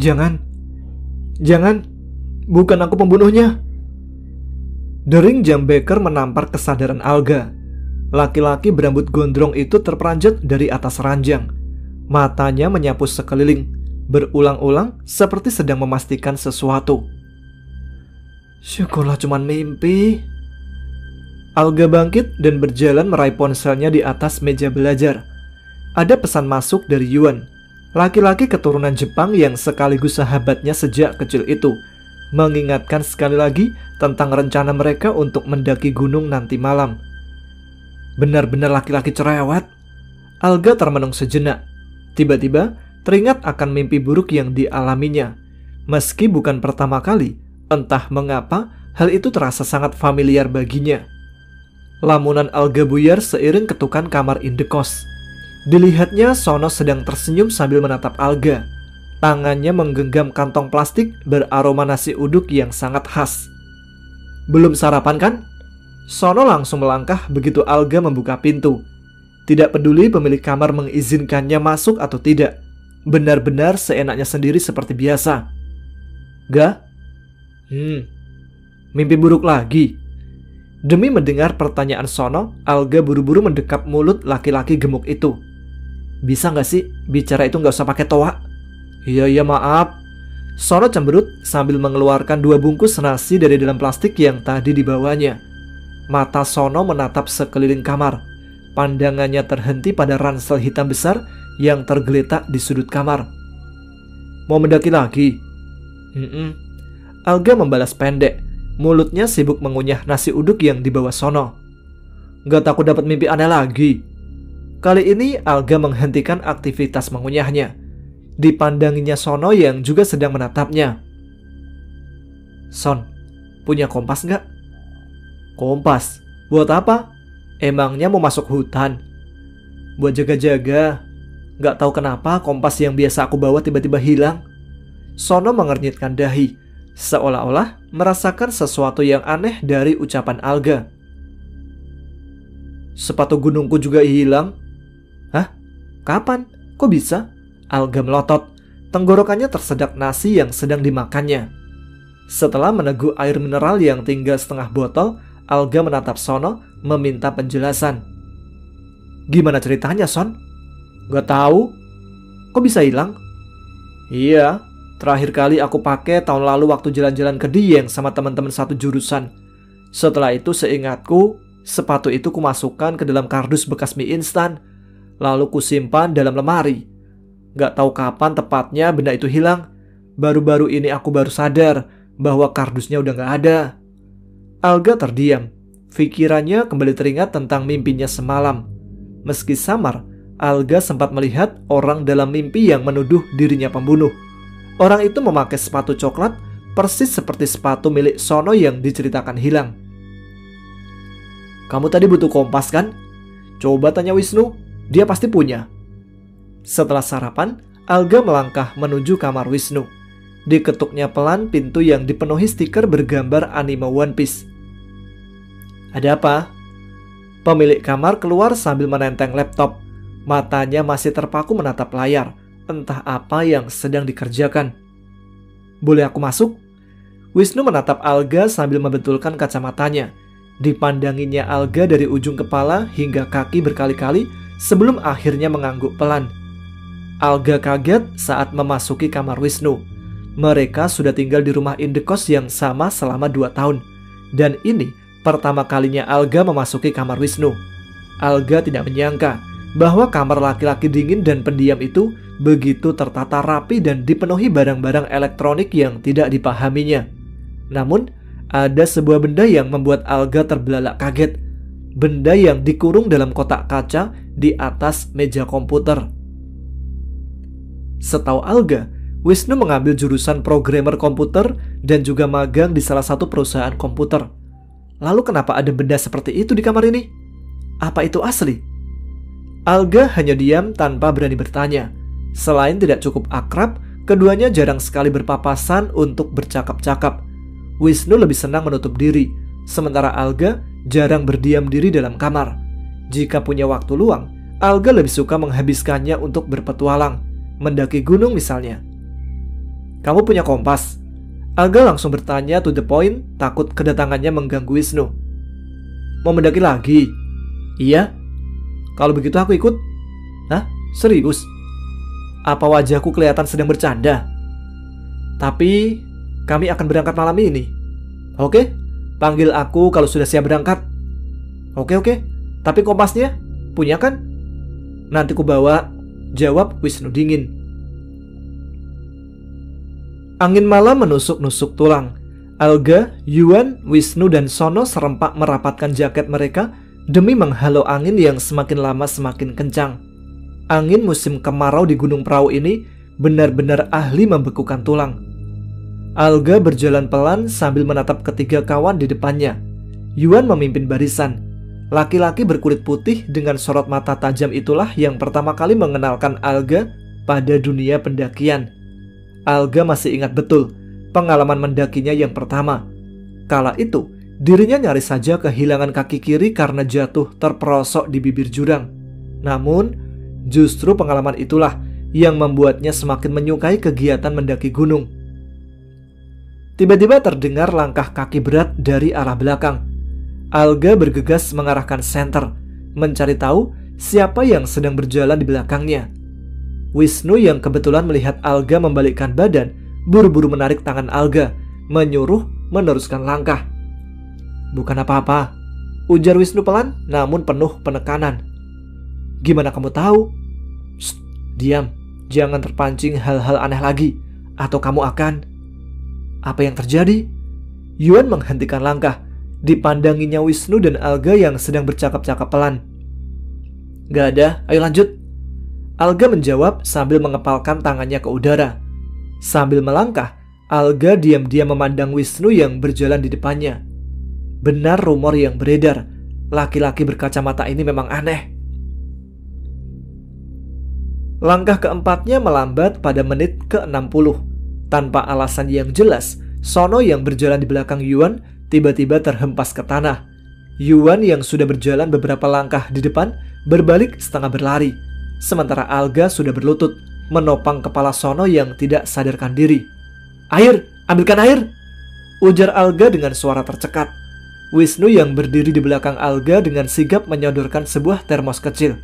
Jangan, jangan, bukan aku pembunuhnya. Dering jam beker menampar kesadaran Alga. Laki-laki berambut gondrong itu terperanjat dari atas ranjang. Matanya menyapu sekeliling, berulang-ulang seperti sedang memastikan sesuatu. Syukurlah cuman mimpi. Alga bangkit dan berjalan meraih ponselnya di atas meja belajar. Ada pesan masuk dari Yuan, laki-laki keturunan Jepang yang sekaligus sahabatnya sejak kecil itu, mengingatkan sekali lagi tentang rencana mereka untuk mendaki gunung nanti malam. Benar-benar laki-laki cerewet. Alga termenung sejenak. Tiba-tiba teringat akan mimpi buruk yang dialaminya. Meski bukan pertama kali, entah mengapa hal itu terasa sangat familiar baginya. Lamunan Alga buyar seiring ketukan kamar indekos. Dilihatnya Sono sedang tersenyum sambil menatap Alga. Tangannya menggenggam kantong plastik beraroma nasi uduk yang sangat khas. Belum sarapan kan? Sono langsung melangkah begitu Alga membuka pintu. Tidak peduli pemilik kamar mengizinkannya masuk atau tidak. Benar-benar seenaknya sendiri seperti biasa. Ga? Mimpi buruk lagi. Demi mendengar pertanyaan Sono, Alga buru-buru mendekap mulut laki-laki gemuk itu. Bisa gak sih bicara itu gak usah pakai toa? Iya maaf. Sono cemberut sambil mengeluarkan 2 bungkus nasi dari dalam plastik yang tadi dibawanya. Mata Sono menatap sekeliling kamar. Pandangannya terhenti pada ransel hitam besar yang tergeletak di sudut kamar. Mau mendaki lagi? Alga membalas pendek. Mulutnya sibuk mengunyah nasi uduk yang dibawa Sono. Gak takut dapat mimpi aneh lagi? Kali ini Alga menghentikan aktivitas mengunyahnya. Dipandanginya Sono yang juga sedang menatapnya. Son, punya kompas nggak? Kompas? Buat apa? Emangnya mau masuk hutan? Buat jaga-jaga. Gak tahu kenapa kompas yang biasa aku bawa tiba-tiba hilang. Sono mengernyitkan dahi, seolah-olah merasakan sesuatu yang aneh dari ucapan Alga. Sepatu gunungku juga hilang. Hah? Kapan? Kok bisa? Alga melotot. Tenggorokannya tersedak nasi yang sedang dimakannya. Setelah meneguk air mineral yang tinggal setengah botol, Alga menatap Sono meminta penjelasan. Gimana ceritanya, Son? Gak tahu. Kok bisa hilang? Iya, terakhir kali aku pakai tahun lalu waktu jalan-jalan ke Dieng sama teman-teman satu jurusan. Setelah itu seingatku, sepatu itu kumasukkan ke dalam kardus bekas mie instan, lalu kusimpan dalam lemari. Gak tahu kapan tepatnya benda itu hilang. Baru-baru ini aku baru sadar bahwa kardusnya udah gak ada. Alga terdiam. Pikirannya kembali teringat tentang mimpinya semalam. Meski samar, Alga sempat melihat orang dalam mimpi yang menuduh dirinya pembunuh. Orang itu memakai sepatu coklat persis seperti sepatu milik Sono yang diceritakan hilang. Kamu tadi butuh kompas kan? Coba tanya Wisnu, dia pasti punya. Setelah sarapan, Alga melangkah menuju kamar Wisnu. Diketuknya pelan pintu yang dipenuhi stiker bergambar anime One Piece. Ada apa? Pemilik kamar keluar sambil menenteng laptop. Matanya masih terpaku menatap layar. Entah apa yang sedang dikerjakan. Boleh aku masuk? Wisnu menatap Alga sambil membetulkan kacamatanya. Dipandanginya Alga dari ujung kepala hingga kaki berkali-kali sebelum akhirnya mengangguk pelan. Alga kaget saat memasuki kamar Wisnu. Mereka sudah tinggal di rumah indekos yang sama selama 2 tahun. Dan ini pertama kalinya Alga memasuki kamar Wisnu. Alga tidak menyangka bahwa kamar laki-laki dingin dan pendiam itu begitu tertata rapi dan dipenuhi barang-barang elektronik yang tidak dipahaminya. Namun, ada sebuah benda yang membuat Alga terbelalak kaget. Benda yang dikurung dalam kotak kaca di atas meja komputer. Setahu Alga, Wisnu mengambil jurusan programmer komputer dan juga magang di salah satu perusahaan komputer. Lalu kenapa ada benda seperti itu di kamar ini? Apa itu asli? Alga hanya diam tanpa berani bertanya. Selain tidak cukup akrab, keduanya jarang sekali berpapasan untuk bercakap-cakap. Wisnu lebih senang menutup diri, sementara Alga jarang berdiam diri dalam kamar. Jika punya waktu luang, Alga lebih suka menghabiskannya untuk berpetualang, mendaki gunung misalnya. Kamu punya kompas? Alga langsung bertanya to the point, takut kedatangannya mengganggu Wisnu. Mau mendaki lagi? Iya. Kalau begitu aku ikut. Hah? Serius? Apa wajahku kelihatan sedang bercanda? Tapi kami akan berangkat malam ini. Oke, panggil aku kalau sudah siap berangkat. Oke. Tapi kompasnya punya kan? Nanti ku bawa, jawab Wisnu dingin. Angin malam menusuk-nusuk tulang. Alga, Yuan, Wisnu, dan Sono serempak merapatkan jaket mereka demi menghalau angin yang semakin lama semakin kencang. Angin musim kemarau di Gunung Prau ini benar-benar ahli membekukan tulang. Alga berjalan pelan sambil menatap ketiga kawan di depannya. Yuan memimpin barisan. Laki-laki berkulit putih dengan sorot mata tajam itulah yang pertama kali mengenalkan Alga pada dunia pendakian. Alga masih ingat betul pengalaman mendakinya yang pertama. Kala itu, dirinya nyaris saja kehilangan kaki kiri karena jatuh terperosok di bibir jurang. Namun, justru pengalaman itulah yang membuatnya semakin menyukai kegiatan mendaki gunung. Tiba-tiba terdengar langkah kaki berat dari arah belakang. Alga bergegas mengarahkan senter, mencari tahu siapa yang sedang berjalan di belakangnya. Wisnu yang kebetulan melihat Alga membalikkan badan, buru-buru menarik tangan Alga, menyuruh meneruskan langkah. Bukan apa-apa, ujar Wisnu pelan namun penuh penekanan. Gimana kamu tahu? Shh, diam, jangan terpancing hal-hal aneh lagi, atau kamu akan... Apa yang terjadi? Yuan menghentikan langkah, dipandanginya Wisnu dan Alga yang sedang bercakap-cakap pelan. Gak ada, ayo lanjut. Alga menjawab sambil mengepalkan tangannya ke udara. Sambil melangkah, Alga diam-diam memandang Wisnu yang berjalan di depannya. Benar rumor yang beredar, laki-laki berkacamata ini memang aneh. Langkah keempatnya melambat pada menit ke-60. Tanpa alasan yang jelas, Sono yang berjalan di belakang Yuan tiba-tiba terhempas ke tanah. Yuan yang sudah berjalan beberapa langkah di depan berbalik setengah berlari. Sementara Alga sudah berlutut, menopang kepala Sono yang tidak sadarkan diri. Air, ambilkan air, ujar Alga dengan suara tercekat. Wisnu yang berdiri di belakang Alga dengan sigap menyodorkan sebuah termos kecil.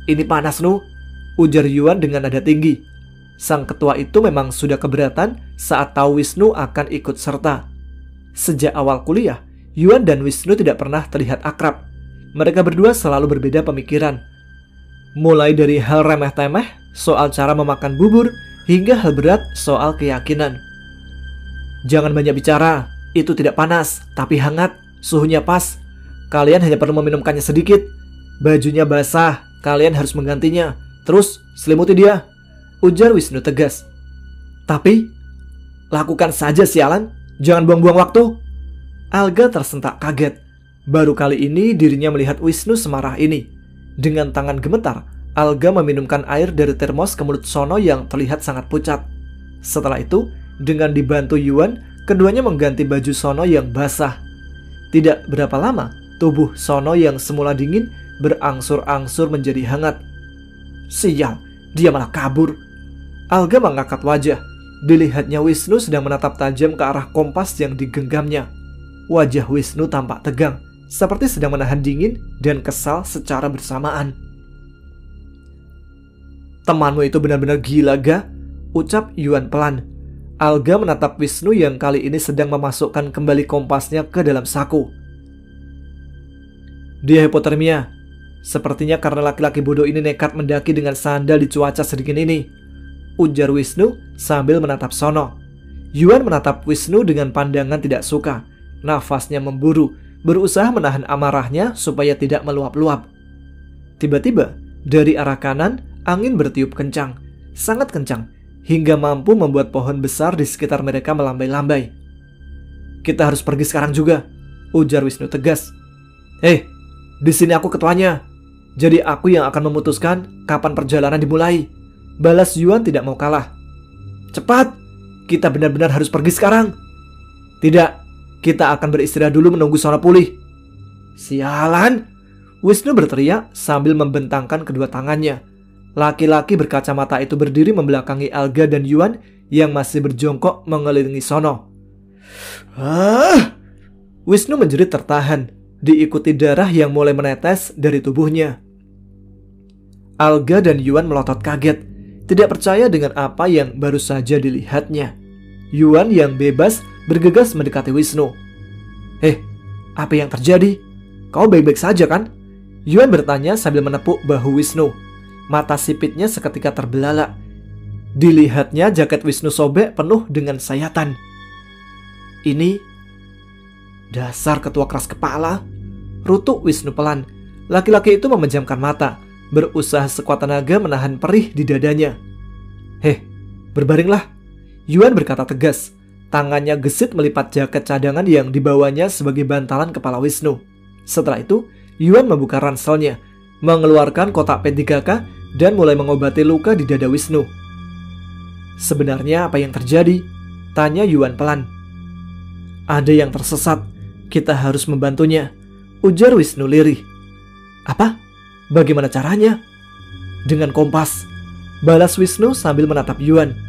Ini panas, Nu, ujar Yuan dengan nada tinggi. Sang ketua itu memang sudah keberatan saat tahu Wisnu akan ikut serta. Sejak awal kuliah, Yuan dan Wisnu tidak pernah terlihat akrab. Mereka berdua selalu berbeda pemikiran. Mulai dari hal remeh-temeh soal cara memakan bubur hingga hal berat soal keyakinan. Jangan banyak bicara, itu tidak panas, tapi hangat, suhunya pas. Kalian hanya perlu meminumkannya sedikit. Bajunya basah, kalian harus menggantinya. Terus selimuti dia, ujar Wisnu tegas. Tapi, lakukan saja sialan, jangan buang-buang waktu. Alga tersentak kaget. Baru kali ini dirinya melihat Wisnu semarah ini. Dengan tangan gemetar, Alga meminumkan air dari termos ke mulut Sono yang terlihat sangat pucat. Setelah itu, dengan dibantu Yuan, keduanya mengganti baju Sono yang basah. Tidak berapa lama, tubuh Sono yang semula dingin berangsur-angsur menjadi hangat. Sial, dia malah kabur. Alga mengangkat wajah. Dilihatnya Wisnu sedang menatap tajam ke arah kompas yang digenggamnya. Wajah Wisnu tampak tegang, seperti sedang menahan dingin dan kesal secara bersamaan. Temanmu itu benar-benar gila, Ga, ucap Yuan pelan. Alga menatap Wisnu yang kali ini sedang memasukkan kembali kompasnya ke dalam saku. Dia hipotermia. Sepertinya karena laki-laki bodoh ini nekat mendaki dengan sandal di cuaca sedingin ini, ujar Wisnu sambil menatap Sono. Yuan menatap Wisnu dengan pandangan tidak suka. Nafasnya memburu, berusaha menahan amarahnya supaya tidak meluap-luap. Tiba-tiba, dari arah kanan, angin bertiup kencang, sangat kencang, hingga mampu membuat pohon besar di sekitar mereka melambai-lambai. Kita harus pergi sekarang juga, ujar Wisnu tegas. Di sini aku ketuanya. Jadi aku yang akan memutuskan kapan perjalanan dimulai. Balas Yuan tidak mau kalah. Cepat, kita benar-benar harus pergi sekarang. Tidak, kita akan beristirahat dulu menunggu Sono pulih. Sialan, Wisnu berteriak sambil membentangkan kedua tangannya. Laki-laki berkacamata itu berdiri membelakangi Alga dan Yuan yang masih berjongkok mengelilingi sono. Wisnu menjerit tertahan, diikuti darah yang mulai menetes dari tubuhnya. Alga dan Yuan melotot kaget, tidak percaya dengan apa yang baru saja dilihatnya. Yuan yang bebas bergegas mendekati Wisnu. Apa yang terjadi? Kau baik-baik saja kan? Yuan bertanya sambil menepuk bahu Wisnu. Mata sipitnya seketika terbelalak. Dilihatnya jaket Wisnu sobek penuh dengan sayatan. Ini dasar ketua keras kepala, rutuk Wisnu pelan. Laki-laki itu memejamkan mata, berusaha sekuat tenaga menahan perih di dadanya. Berbaringlah, Yuan berkata tegas. Tangannya gesit melipat jaket cadangan yang dibawanya sebagai bantalan kepala Wisnu. Setelah itu, Yuan membuka ranselnya, mengeluarkan kotak P3K dan mulai mengobati luka di dada Wisnu. Sebenarnya apa yang terjadi? Tanya Yuan pelan. Ada yang tersesat, kita harus membantunya, ujar Wisnu lirih. Apa? Bagaimana caranya? Dengan kompas, balas Wisnu sambil menatap Yuan.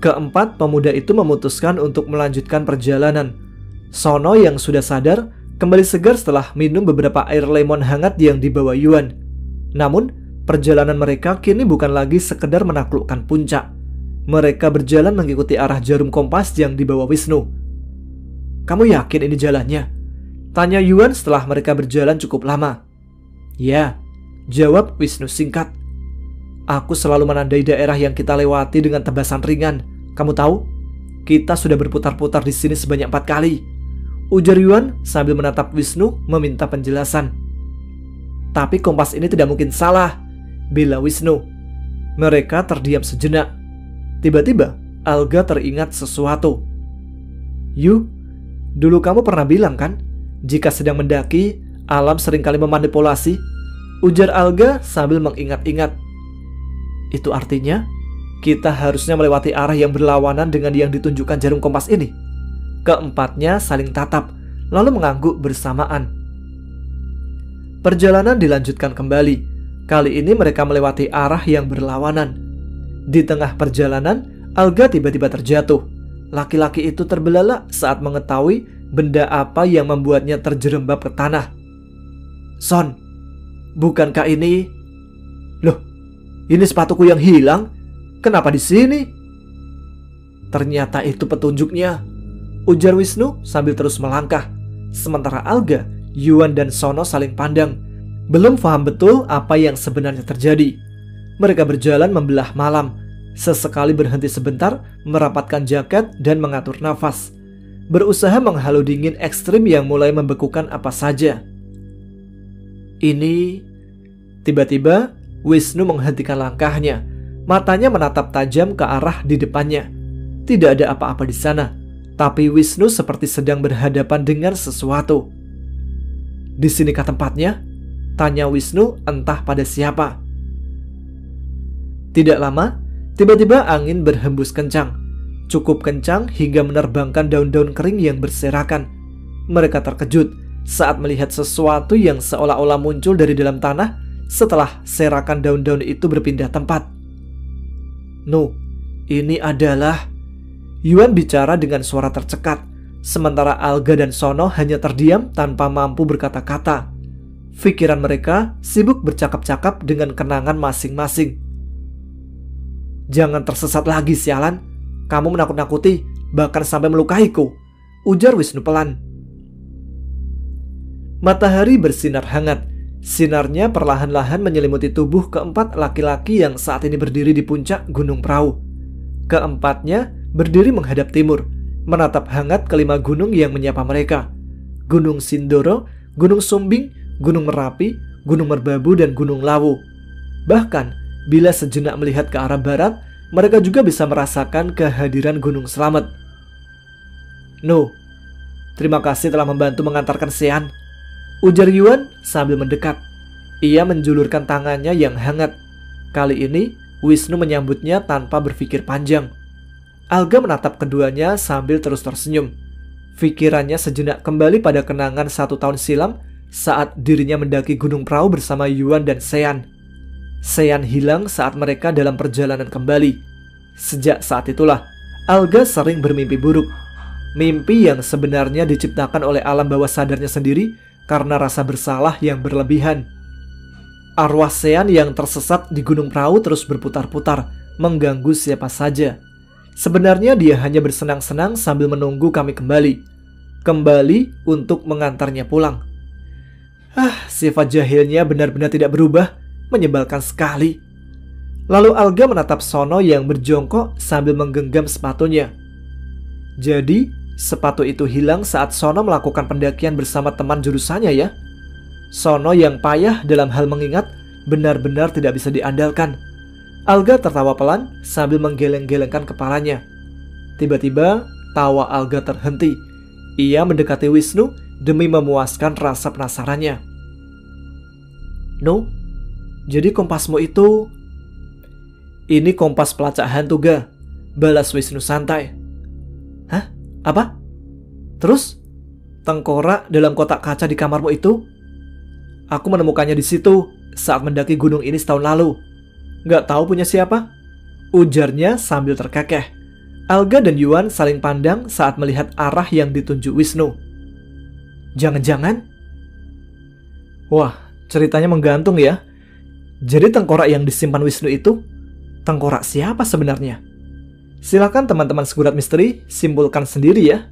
Keempat pemuda itu memutuskan untuk melanjutkan perjalanan. Sono yang sudah sadar kembali segar setelah minum beberapa air lemon hangat yang dibawa Yuan. Namun, perjalanan mereka kini bukan lagi sekedar menaklukkan puncak. Mereka berjalan mengikuti arah jarum kompas yang dibawa Wisnu. Kamu yakin ini jalannya? Tanya Yuan setelah mereka berjalan cukup lama. Ya, jawab Wisnu singkat. Aku selalu menandai daerah yang kita lewati dengan tebasan ringan. Kamu tahu, kita sudah berputar-putar di sini sebanyak 4 kali. Ujar Yuan sambil menatap Wisnu meminta penjelasan. Tapi kompas ini tidak mungkin salah, bela Wisnu. Mereka terdiam sejenak. Tiba-tiba, Alga teringat sesuatu. Dulu kamu pernah bilang kan, jika sedang mendaki, alam seringkali memanipulasi. Ujar Alga sambil mengingat-ingat. Itu artinya kita harusnya melewati arah yang berlawanan dengan yang ditunjukkan jarum kompas ini. Keempatnya saling tatap, lalu mengangguk bersamaan. Perjalanan dilanjutkan kembali. Kali ini mereka melewati arah yang berlawanan. Di tengah perjalanan, Alga tiba-tiba terjatuh. Laki-laki itu terbelalak saat mengetahui benda apa yang membuatnya terjerembab ke tanah. Son, bukankah ini... Loh, ini sepatuku yang hilang? Kenapa di sini? Ternyata itu petunjuknya, ujar Wisnu sambil terus melangkah. Sementara Alga, Yuan dan Sono saling pandang, belum paham betul apa yang sebenarnya terjadi. Mereka berjalan membelah malam, sesekali berhenti sebentar, merapatkan jaket dan mengatur nafas, berusaha menghalau dingin ekstrim yang mulai membekukan apa saja. Ini... Tiba-tiba Wisnu menghentikan langkahnya. Matanya menatap tajam ke arah di depannya. Tidak ada apa-apa di sana, tapi Wisnu seperti sedang berhadapan dengan sesuatu. Di sinikah tempatnya? Tanya Wisnu entah pada siapa. Tidak lama, tiba-tiba angin berhembus kencang. Cukup kencang hingga menerbangkan daun-daun kering yang berserakan. Mereka terkejut saat melihat sesuatu yang seolah-olah muncul dari dalam tanah setelah serakan daun-daun itu berpindah tempat. Ini adalah... Yuan bicara dengan suara tercekat, sementara Alga dan Sono hanya terdiam tanpa mampu berkata-kata. Pikiran mereka sibuk bercakap-cakap dengan kenangan masing-masing. Jangan tersesat lagi, sialan. Kamu menakut-nakuti, bahkan sampai melukaiku, ujar Wisnu pelan. Matahari bersinar hangat. Sinarnya perlahan-lahan menyelimuti tubuh keempat laki-laki yang saat ini berdiri di puncak Gunung Prau. Keempatnya berdiri menghadap timur, menatap hangat kelima gunung yang menyapa mereka. Gunung Sindoro, Gunung Sumbing, Gunung Merapi, Gunung Merbabu, dan Gunung Lawu. Bahkan, bila sejenak melihat ke arah barat, mereka juga bisa merasakan kehadiran Gunung Slamet. Terima kasih telah membantu mengantarkan Sean, ujar Yuan sambil mendekat. Ia menjulurkan tangannya yang hangat. Kali ini, Wisnu menyambutnya tanpa berpikir panjang. Alga menatap keduanya sambil terus tersenyum. Pikirannya sejenak kembali pada kenangan 1 tahun silam saat dirinya mendaki Gunung Prau bersama Yuan dan Sean. Sean hilang saat mereka dalam perjalanan kembali. Sejak saat itulah, Alga sering bermimpi buruk. Mimpi yang sebenarnya diciptakan oleh alam bawah sadarnya sendiri karena rasa bersalah yang berlebihan. Arwah Sean yang tersesat di Gunung Perahu terus berputar-putar, mengganggu siapa saja. Sebenarnya dia hanya bersenang-senang sambil menunggu kami kembali. Kembali untuk mengantarnya pulang. Sifat jahilnya benar-benar tidak berubah, menyebalkan sekali. Lalu Alga menatap Sono yang berjongkok sambil menggenggam sepatunya. Jadi, sepatu itu hilang saat Sono melakukan pendakian bersama teman jurusannya ya? Sono yang payah dalam hal mengingat benar-benar tidak bisa diandalkan. Alga tertawa pelan sambil menggeleng-gelengkan kepalanya. Tiba-tiba, tawa Alga terhenti. Ia mendekati Wisnu demi memuaskan rasa penasarannya. "No, jadi kompasmu itu..." "Ini kompas pelacak hantu, Ga," balas Wisnu santai. "Hah? Apa? Terus? Tengkorak dalam kotak kaca di kamarmu itu?" "Aku menemukannya di situ saat mendaki gunung ini setahun lalu. Gak tahu punya siapa," ujarnya sambil terkekeh. Alga dan Yuan saling pandang saat melihat arah yang ditunjuk Wisnu. Jangan-jangan? Wah, ceritanya menggantung ya. Jadi tengkorak yang disimpan Wisnu itu, tengkorak siapa sebenarnya? Silakan teman-teman Segurat Misteri simpulkan sendiri ya.